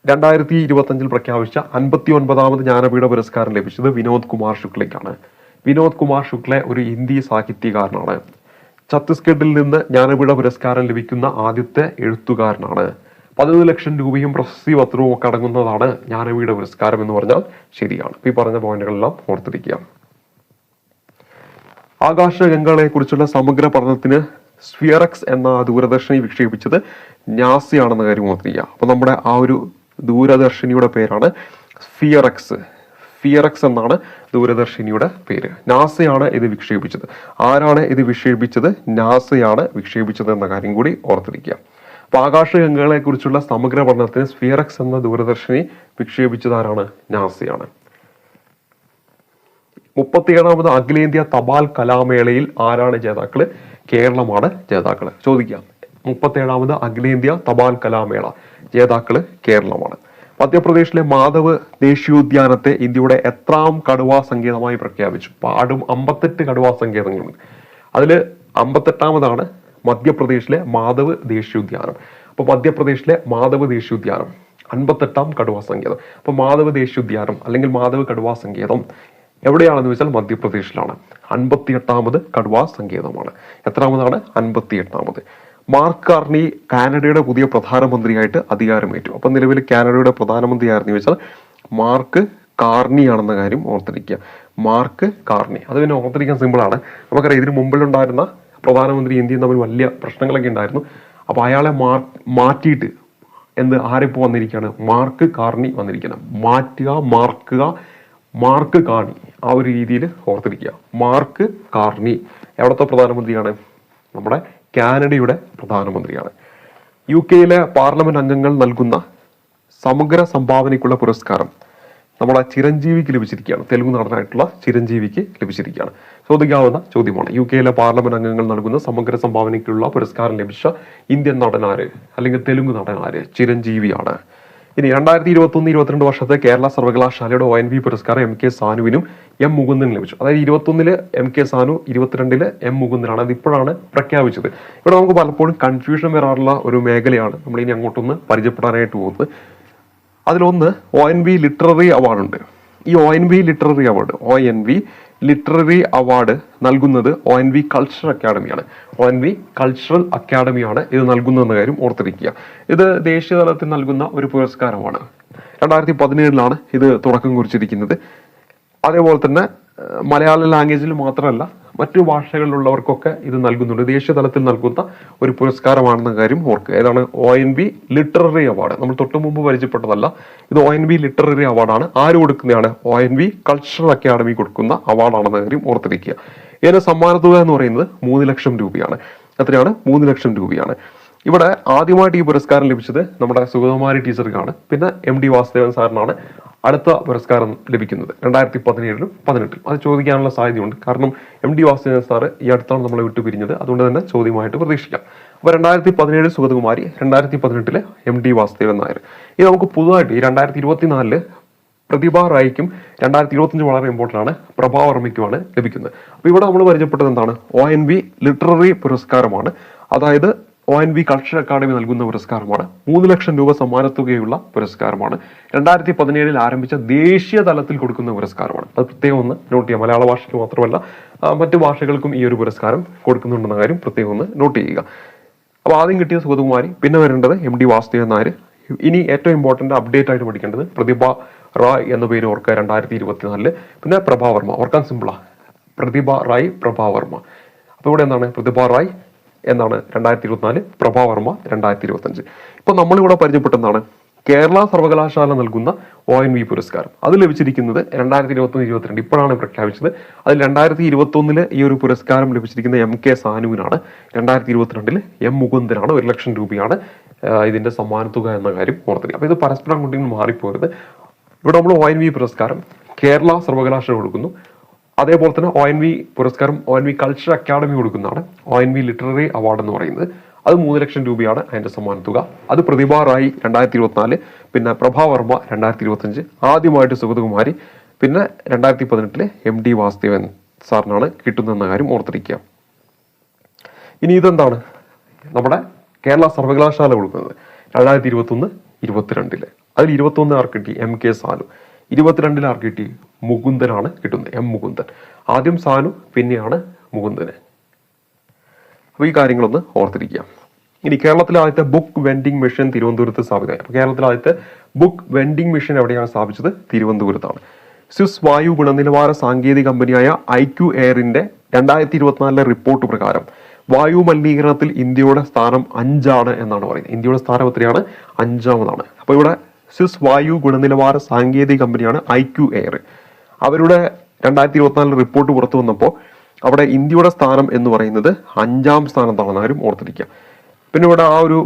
2025 പ്രഖ്യാപിച്ച 59ാമത് ജ്ഞാനപീഠ പുരസ്കാരം ലഭിച്ചത് വിനോദ് കുമാർ ശുക്ലയ്ക്കാണ്. വിനോദ് കുമാർ ശുക്ല ഒരു ഹിന്ദി സാഹിത്യകാരനാണ്. ഛത്തീസ്ഗഡിൽ നിന്ന് ജ്ഞാനപീഠ പുരസ്കാരം ലഭിക്കുന്ന ആദ്യത്തെ എഴുത്തുകാരനാണ്. 11 ലക്ഷം രൂപയും പ്രശസ്തി പത്രവും ഒക്കെ അടങ്ങുന്നതാണ് ജ്ഞാനപീഠ പുരസ്കാരം എന്ന് പറഞ്ഞാൽ ശരിയാണ്. ഈ പറഞ്ഞ പോയിന്റുകളെല്ലാം ഓർത്തിരിക്കുക. ആകാശഗംഗകളെ കുറിച്ചുള്ള സമഗ്ര പഠനത്തിന് സ്ഫിയറക്സ് എന്ന ദൂരദർശിനി വിക്ഷേപിച്ചത് നാസയാണെന്ന കാര്യം ഓർത്തിരിക്കുക. അപ്പൊ നമ്മുടെ ആ ഒരു ദൂരദർശിനിയുടെ പേരാണ് സ്ഫിയറക്സ്. സ്ഫിയറക്സ് എന്നാണ് ദൂരദർശിനിയുടെ പേര്. നാസയാണ് ഇത് വിക്ഷേപിച്ചത്. ആരാണ് ഇത് വിക്ഷേപിച്ചത്? നാസയാണ് വിക്ഷേപിച്ചത് എന്ന കാര്യം കൂടി ഓർത്തിരിക്കുക. അപ്പൊ ആകാശഗംഗകളെ കുറിച്ചുള്ള സമഗ്ര പഠനത്തിന് സ്ഫിയറക്സ് എന്ന ദൂരദർശിനി വിക്ഷേപിച്ചത് ആരാണ്? നാസയാണ്. 37ാമത് അഖിലേന്ത്യാ തപാൽ കലാമേളയിൽ ആരാണ് ജേതാക്കള്? കേരളമാണ് ജേതാക്കള്. ചോദിക്കാം. 37ാമത് അഖിലേന്ത്യാ തപാൽ കലാമേള ജേതാക്കള് കേരളമാണ്. മധ്യപ്രദേശിലെ മാധവ് ദേശീയോദ്യാനത്തെ ഇന്ത്യയുടെ എത്രാം കടുവാ സങ്കേതമായി പ്രഖ്യാപിച്ചു? 58 കടുവാ സങ്കേതങ്ങളുണ്ട്. അതില് 58ാമതാണ് മധ്യപ്രദേശിലെ മാധവ് ദേശീയോദ്യാനം. അപ്പൊ മധ്യപ്രദേശിലെ മാധവ് ദേശീയോദ്യാനം 58ാം കടുവാ സങ്കേതം. അപ്പൊ മാധവ് ദേശീയോദ്യാനം അല്ലെങ്കിൽ മാധവ് കടുവാ സങ്കേതം എവിടെയാണെന്ന് വെച്ചാൽ മധ്യപ്രദേശിലാണ്. 58ാമത് കടുവാ സങ്കേതമാണ്. എത്രാമതാണ്? 58ാമത്. മാർക്ക് കാർണി കാനഡയുടെ പുതിയ പ്രധാനമന്ത്രിയായിട്ട് അധികാരമേറ്റു. അപ്പൊ നിലവിൽ കാനഡയുടെ പ്രധാനമന്ത്രി ആരെന്ന് വെച്ചാൽ മാർക്ക് കാർണി ആണെന്ന കാര്യം ഓർത്തിരിക്കുക. Mark Carney. അത് പിന്നെ ഓർത്തിരിക്കാൻ സിമ്പിളാണ്. നമുക്കറിയാം ഇതിന് മുമ്പിലുണ്ടായിരുന്ന പ്രധാനമന്ത്രി ഇന്ത്യയും തമ്മിൽ വലിയ പ്രശ്നങ്ങളൊക്കെ ഉണ്ടായിരുന്നു. അപ്പൊ അയാളെ മാറ്റിയിട്ട് ആരിപ്പോ വന്നിരിക്കുകയാണ്? മാർക്ക് കാർണി വന്നിരിക്കണം. മാറ്റുക, മാർക്കുക, മാർക്ക് കാർണി. ആ ഒരു രീതിയിൽ ഓർത്തിരിക്കുക. മാർക്ക് കാർണി എവിടത്തെ പ്രധാനമന്ത്രിയാണ്? നമ്മുടെ കാനഡയുടെ പ്രധാനമന്ത്രിയാണ്. UK പാർലമെന്റ് അംഗങ്ങൾ നൽകുന്ന സമഗ്ര സംഭാവനയ്ക്കുള്ള പുരസ്കാരം നമ്മുടെ ചിരഞ്ജീവിക്ക് ലഭിച്ചിരിക്കുകയാണ്. തെലുങ്ക് നടനായിട്ടുള്ള ചിരഞ്ജീവിക്ക് ലഭിച്ചിരിക്കുകയാണ്. ചോദിക്കാവുന്ന ചോദ്യമാണ്. UK പാർലമെന്റ് അംഗങ്ങൾ നൽകുന്ന സമഗ്ര സംഭാവനയ്ക്കുള്ള പുരസ്കാരം ലഭിച്ച ഇന്ത്യൻ നടനാര് അല്ലെങ്കിൽ തെലുങ്ക് നടനാര്? ചിരഞ്ജീവിയാണ്. ഇനി 2021-22 വർഷത്തെ കേരള സർവകലാശാലയുടെ ONV പുരസ്കാരം MK സാനുവിനും M മുകുന്ദനും ലഭിച്ചു. അതായത് 21 MK സാനു, 22 M മുകുന്ദനാണ്. അത് ഇപ്പോഴാണ് പ്രഖ്യാപിച്ചത്. ഇവിടെ നമുക്ക് പലപ്പോഴും കൺഫ്യൂഷൻ വരാറുള്ള ഒരു മേഖലയാണ് നമ്മൾ ഇനി അങ്ങോട്ടൊന്ന് പരിചയപ്പെടാനായിട്ട് പോകുന്നത്. അതിലൊന്ന് ONV ലിറ്റററി അവാർഡ് ഉണ്ട്. ഈ ONV ലിറ്റററി അവാർഡ് നൽകുന്നത് ONV കൾച്ചറൽ അക്കാഡമിയാണ്. ONV കൾച്ചറൽ അക്കാഡമിയാണ് ഇത് നൽകുന്നതെന്ന കാര്യം ഓർത്തിരിക്കുക. ഇത് ദേശീയ തലത്തിൽ നൽകുന്ന ഒരു പുരസ്കാരമാണ്. 2017 ഇത് തുടക്കം കുറിച്ചിരിക്കുന്നത്. അതേപോലെ തന്നെ മലയാള ലാംഗ്വേജിൽ മാത്രമല്ല മറ്റു ഭാഷകളിലുള്ളവർക്കൊക്കെ ഇത് നൽകുന്നുണ്ട്. ദേശീയ തലത്തിൽ നൽകുന്ന ഒരു പുരസ്കാരമാണെന്ന കാര്യം ഓർക്കുക. ഏതാണ്? ONV literary award. നമ്മൾ തൊട്ടു മുമ്പ് പരിചയപ്പെട്ടതല്ല. ഇത് ONV ലിറ്റററി അവാർഡാണ്. ആര് കൊടുക്കുന്നതാണ്? ONV കൾച്ചറൽ അക്കാഡമി കൊടുക്കുന്ന അവാർഡാണെന്ന കാര്യം ഓർത്തിരിക്കുക. ഇതിന് സമ്മാനത്തുക എന്ന് പറയുന്നത് 3 ലക്ഷം രൂപയാണ്. എത്രയാണ്? 3 ലക്ഷം രൂപയാണ്. ഇവിടെ ആദ്യമായിട്ട് ഈ പുരസ്കാരം ലഭിച്ചത് നമ്മുടെ സുഗതകുമാരി ടീച്ചർക്കാണ്. പിന്നെ MD വാസുദേവൻ സാറിനാണ് അടുത്ത പുരസ്കാരം ലഭിക്കുന്നത് 2017-ലും 18-ലും. അത് ചോദിക്കാനുള്ള സാധ്യതയുണ്ട്. കാരണം MD വാസുദേവൻ സാറ് ഈ അടുത്താണ് നമ്മളെ വിട്ടു പിരിഞ്ഞത്. അതുകൊണ്ട് തന്നെ ചോദ്യമായിട്ട് പ്രതീക്ഷിക്കാം. അപ്പൊ 2017 സുഗതകുമാരി, 2018 MD വാസുദേവൻ നായർ. ഇത് നമുക്ക് പുതുതായിട്ട് ഈ 2024 പ്രതിഭ റായിക്കും 2025 വളരെ ഇമ്പോർട്ടൻ്റ് ആണ്, പ്രഭാവർമ്മയ്ക്കുമാണ് ലഭിക്കുന്നത്. അപ്പൊ ഇവിടെ നമ്മൾ പരിചയപ്പെട്ടത് എന്താണ്? ONV ലിറ്റററി പുരസ്കാരമാണ്. അതായത് ONV കൾച്ചറൽ അക്കാദമി നൽകുന്ന പുരസ്കാരമാണ്. 3 ലക്ഷം രൂപ സമ്മാനത്തുകയുള്ള പുരസ്കാരമാണ്. 2017 ആരംഭിച്ച ദേശീയ തലത്തിൽ കൊടുക്കുന്ന പുരസ്കാരമാണ്. അത് പ്രത്യേകം ഒന്ന് നോട്ട് ചെയ്യുക. മലയാള ഭാഷയ്ക്ക് മാത്രമല്ല മറ്റു ഭാഷകൾക്കും ഈ ഒരു പുരസ്കാരം കൊടുക്കുന്നുണ്ടെന്ന കാര്യം പ്രത്യേകം ഒന്ന് നോട്ട് ചെയ്യുക. അപ്പൊ ആദ്യം കിട്ടിയ സുഗതകുമാരി, പിന്നെ വരേണ്ടത് MD വാസുദേവൻ നായർ. ഇനി ഏറ്റവും ഇമ്പോർട്ടന്റ് അപ്ഡേറ്റ് ആയിട്ട് പഠിക്കേണ്ടത് പ്രതിഭ റായ് എന്ന പേര് ഓർക്കുക 2024. പിന്നെ പ്രഭാവർമ്മ, ഓർക്കാൻ സിമ്പിളാ. പ്രതിഭ റായ്, പ്രഭാവർമ്മ. അപ്പൊ ഇവിടെ എന്താണ്? പ്രതിഭ റായ് എന്നാണ് 2024, പ്രഭാവർമ്മ 2025. ഇപ്പൊ നമ്മളിവിടെ പരിചയപ്പെട്ടെന്നാണ് കേരള സർവകലാശാല നൽകുന്ന ONV പുരസ്കാരം. അത് ലഭിച്ചിരിക്കുന്നത് 2021-22 ഇപ്പോഴാണ് പ്രഖ്യാപിച്ചത്. അതിൽ 2021 ഈ ഒരു പുരസ്കാരം ലഭിച്ചിരിക്കുന്ന MK സാനുവിനാണ്. 2022 M മുകുന്ദനാണ്. 1 ലക്ഷം രൂപയാണ് ഇതിന്റെ സമ്മാനത്തുക എന്ന കാര്യം ഓർത്തിരിക്കുക. അപ്പൊ ഇത് പരസ്പരം കൊണ്ടിങ്ങനെ മാറിപ്പോയത്. ഇവിടെ നമ്മൾ ONV പുരസ്കാരം കേരള സർവകലാശാല കൊടുക്കുന്നു. അതേപോലെ തന്നെ ONV പുരസ്കാരം ONV കൾച്ചറൽ അക്കാദമി കൊടുക്കുന്നതാണ്. ONV ലിറ്റററി അവാർഡ് എന്ന് പറയുന്നത് അത് 3 ലക്ഷം രൂപയാണ് അതിന്റെ സമ്മാന തുക. അത് പ്രതിഭ റായി 2024, പിന്നെ പ്രഭാവർമ്മ 2025, ആദ്യമായിട്ട് സുഗതകുമാരി, പിന്നെ 2018 MD വാസുദേവൻ സാറിനാണ് കിട്ടുന്നതെന്ന കാര്യം ഓർത്തിരിക്കുക. ഇനി ഇതെന്താണ് നമ്മുടെ കേരള സർവകലാശാല കൊടുക്കുന്നത് 2021-22. അതിൽ 21 ആർക്ക് കിട്ടി? MK സാനു. 22 ആർക്ക് കിട്ടി? മുകുന്ദനാണ് കിട്ടുന്നത്, M മുകുന്ദൻ. ആദ്യം സാനു, പിന്നെയാണ് മുകുന്ദന്. അപ്പോൾ ഈ കാര്യങ്ങളൊന്ന് ഓർത്തിരിക്കുക. ഇനി കേരളത്തിലെ ആദ്യത്തെ ബുക്ക് വെൻഡിങ് മെഷീൻ തിരുവനന്തപുരത്ത് സ്ഥാപിതമായി. അപ്പോൾ കേരളത്തിലെ ആദ്യത്തെ ബുക്ക് വെൻഡിങ് മെഷീൻ എവിടെയാണ് സ്ഥാപിച്ചത്? തിരുവനന്തപുരത്താണ്. സ്വിസ് വായു ഗുണനിലവാര സാങ്കേതിക കമ്പനിയായ IQ എയറിന്റെ 2024 റിപ്പോർട്ട് പ്രകാരം വായു മലിനീകരണത്തിൽ ഇന്ത്യയുടെ സ്ഥാനം 5 എന്നാണ് പറയുന്നത്. ഇന്ത്യയുടെ സ്ഥാനം എത്രയാണ്? 5. അപ്പോൾ ഇവിടെ സ്വിസ് വായു ഗുണനിലവാര സാങ്കേതിക കമ്പനിയാണ് IQ എയർ. അവരുടെ 2024 റിപ്പോർട്ട് പുറത്തു വന്നപ്പോൾ അവിടെ ഇന്ത്യയുടെ സ്ഥാനം എന്ന് പറയുന്നത് 5 സ്ഥാനത്താണെന്ന് ആരും ഓർത്തിരിക്കുക. പിന്നെ ഇവിടെ ആ ഒരു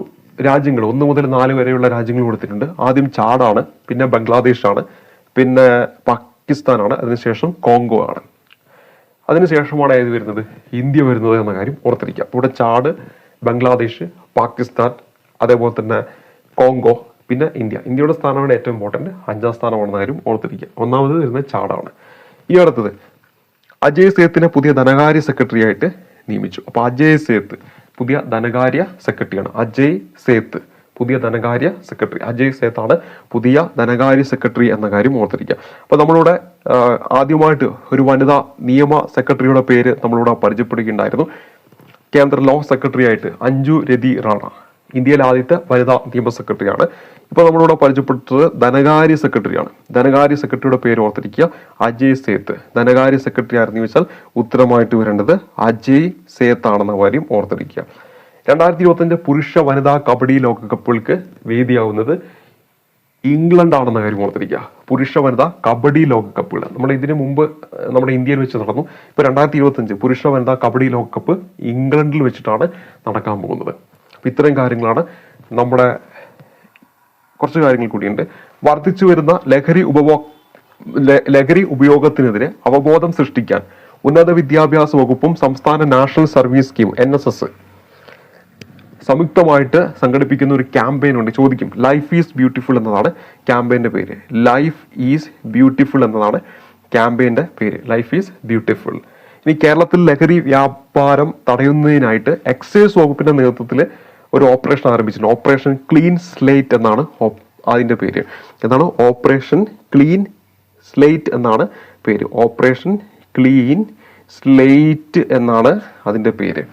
രാജ്യങ്ങൾ 1 മുതൽ 4 വരെയുള്ള രാജ്യങ്ങൾ കൊടുത്തിട്ടുണ്ട്. ആദ്യം ചാടാണ്, പിന്നെ ബംഗ്ലാദേശാണ്, പിന്നെ പാകിസ്ഥാനാണ്, അതിനുശേഷം കോങ്കോ ആണ്. അതിനുശേഷമാണ് ഏത് വരുന്നത്? ഇന്ത്യ വരുന്നത് എന്ന കാര്യം ഓർത്തിരിക്കുക. ഇവിടെ ചാട്, ബംഗ്ലാദേശ്, പാകിസ്ഥാൻ, അതേപോലെ തന്നെ കോങ്കോ, പിന്നെ ഇന്ത്യ. ഇന്ത്യയുടെ സ്ഥാനമാണ് ഏറ്റവും ഇമ്പോർട്ടൻറ്റ്, 5 സ്ഥാനമാണെന്ന കാര്യം ഓർത്തിരിക്കുക. ഒന്നാമത് വരുന്നത് ചാടാണ്. ഈ അടുത്തത് അജയ് സേത്തിനെ പുതിയ ധനകാര്യ സെക്രട്ടറി ആയിട്ട് നിയമിച്ചു. അപ്പോൾ അജയ് സേത്ത് പുതിയ ധനകാര്യ സെക്രട്ടറിയാണ്. അജയ് സേത്ത് പുതിയ ധനകാര്യ സെക്രട്ടറി. അജയ് സേത്താണ് പുതിയ ധനകാര്യ സെക്രട്ടറി എന്ന കാര്യം ഓർത്തിരിക്കുക. അപ്പോൾ നമ്മളിവിടെ ആദ്യമായിട്ട് ഒരു വനിതാ നിയമ സെക്രട്ടറിയുടെ പേര് നമ്മളിവിടെ പരിചയപ്പെടുകയുണ്ടായിരുന്നു. കേന്ദ്ര ലോ സെക്രട്ടറി ആയിട്ട് അഞ്ജു രതി റാണ, ഇന്ത്യയിലെ ആദ്യത്തെ വനിതാ നിയമ സെക്രട്ടറിയാണ്. ഇപ്പോൾ നമ്മളിവിടെ പരിചയപ്പെട്ടത് ധനകാര്യ സെക്രട്ടറിയാണ്. ധനകാര്യ സെക്രട്ടറിയുടെ പേര് ഓർത്തിരിക്കുക, അജയ് സേത്ത്. ധനകാര്യ സെക്രട്ടറി ആയിരുന്നു ചോദിച്ചാൽ ഉത്തരമായിട്ട് വരേണ്ടത് അജയ് സേത്ത് ആണെന്ന കാര്യം ഓർത്തിരിക്കുക. 2025 പുരുഷ വനിതാ കബഡി ലോകകപ്പുകൾക്ക് വേദിയാവുന്നത് ഇംഗ്ലണ്ട് ആണെന്ന കാര്യം ഓർത്തിരിക്കുക. പുരുഷ വനിതാ കബഡി ലോകകപ്പുകൾ നമ്മൾ ഇതിനു മുമ്പ് നമ്മുടെ ഇന്ത്യയിൽ വെച്ച് നടന്നു. ഇപ്പോൾ 2025 പുരുഷ വനിതാ കബഡി ലോകകപ്പ് ഇംഗ്ലണ്ടിൽ വെച്ചിട്ടാണ് നടക്കാൻ പോകുന്നത്. അപ്പോൾ ഇത്രയും കാര്യങ്ങളാണ്. നമ്മുടെ കുറച്ച് കാര്യങ്ങൾ കൂടിയുണ്ട്. വർദ്ധിച്ചു വരുന്ന ലഹരി ഉപയോഗത്തിനെതിരെ അവബോധം സൃഷ്ടിക്കാൻ ഉന്നത വിദ്യാഭ്യാസ വകുപ്പും സംസ്ഥാന നാഷണൽ സർവീസ് സ്കീം NSS സംയുക്തമായിട്ട് സംഘടിപ്പിക്കുന്ന ഒരു ക്യാമ്പയിൻ ഉണ്ട്. ചോദിക്കും, ലൈഫ് ഈസ് ബ്യൂട്ടിഫുൾ എന്നതാണ് ക്യാമ്പയിൻ്റെ പേര്. ലൈഫ് ഈസ് ബ്യൂട്ടിഫുൾ എന്നതാണ് ക്യാമ്പയിൻ്റെ പേര്. Life is beautiful. ഇനി കേരളത്തിൽ ലഹരി വ്യാപാരം തടയുന്നതിനായിട്ട് എക്സൈസ് വകുപ്പിന്റെ നേതൃത്വത്തിൽ ഒരു ഓപ്പറേഷൻ ആരംഭിച്ചിട്ടുണ്ട്. ഓപ്പറേഷൻ ക്ലീൻ സ്ലേറ്റ് എന്നാണ് അതിന്റെ പേര്. എന്താണ്? ഓപ്പറേഷൻ ക്ലീൻ സ്ലേറ്റ് എന്നാണ് പേര്. ഓപ്പറേഷൻ ക്ലീൻ സ്ലേറ്റ് എന്നാണ് അതിന്റെ പേര്.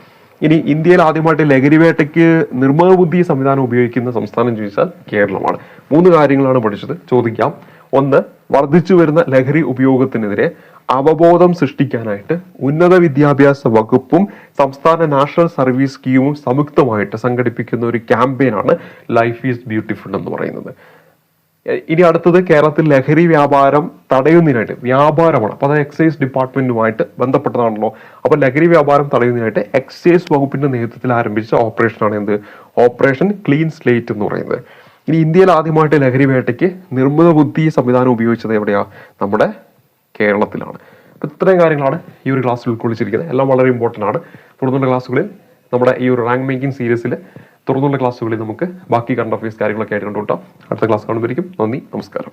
ഇനി ഇന്ത്യയിൽ ആദ്യമായിട്ട് ലഹരി വേട്ടയ്ക്ക് നിർമ്മിത ബുദ്ധി സംവിധാനം ഉപയോഗിക്കുന്ന സംസ്ഥാനം ചോദിച്ചാൽ കേരളമാണ്. 3 കാര്യങ്ങളാണ് പഠിച്ചത്. ചോദിക്കാം. 1, വർദ്ധിച്ചു വരുന്ന ലഹരി ഉപയോഗത്തിനെതിരെ അവബോധം സൃഷ്ടിക്കാനായിട്ട് ഉന്നത വിദ്യാഭ്യാസ വകുപ്പും സംസ്ഥാന നാഷണൽ സർവീസ് സ്കീമും സംയുക്തമായിട്ട് സംഘടിപ്പിക്കുന്ന ഒരു ക്യാമ്പയിനാണ് ലൈഫ് ഈസ് ബ്യൂട്ടിഫുൾ എന്ന് പറയുന്നത്. ഇനി അടുത്തത് കേരളത്തിൽ ലഹരി വ്യാപാരം തടയുന്നതിനായിട്ട്, വ്യാപാരമാണ്, അപ്പോൾ അത് എക്സൈസ് ഡിപ്പാർട്ട്മെന്റുമായിട്ട് ബന്ധപ്പെട്ടതാണല്ലോ. അപ്പോൾ ലഹരി വ്യാപാരം തടയുന്നതിനായിട്ട് എക്സൈസ് വകുപ്പിന്റെ നേതൃത്വത്തിൽ ആരംഭിച്ച ഓപ്പറേഷനാണ് എന്ത്? ഓപ്പറേഷൻ ക്ലീൻ സ്ലേറ്റ് എന്ന് പറയുന്നത്. ഇനി ഇന്ത്യയിൽ ആദ്യമായിട്ട് ലഹരി വേട്ടയ്ക്ക് നിർമ്മിത ബുദ്ധി സംവിധാനം ഉപയോഗിച്ചത് എവിടെയാ? നമ്മുടെ കേരളത്തിലാണ്. അപ്പോൾ ഇത്രയും കാര്യങ്ങളാണ് ഈ ഒരു ക്ലാസ്സിൽ ഉൾക്കൊള്ളിച്ചിരിക്കുന്നത്. എല്ലാം വളരെ ഇമ്പോർട്ടൻ്റ് ആണ്. തുടർന്നുള്ള ക്ലാസ്സുകളിൽ നമ്മുടെ ഈ ഒരു റാങ്ക് മേക്കിംഗ് സീരീസിൽ തുടർന്നുള്ള ക്ലാസ്സുകളിൽ നമുക്ക് ബാക്കി കറണ്ട് അഫയേഴ്സ് കാര്യങ്ങളൊക്കെ ആയിട്ട് കണ്ടുകൊണ്ടാം. അടുത്ത ക്ലാസ് കാണുമ്പോഴേക്കും നന്ദി, നമസ്കാരം.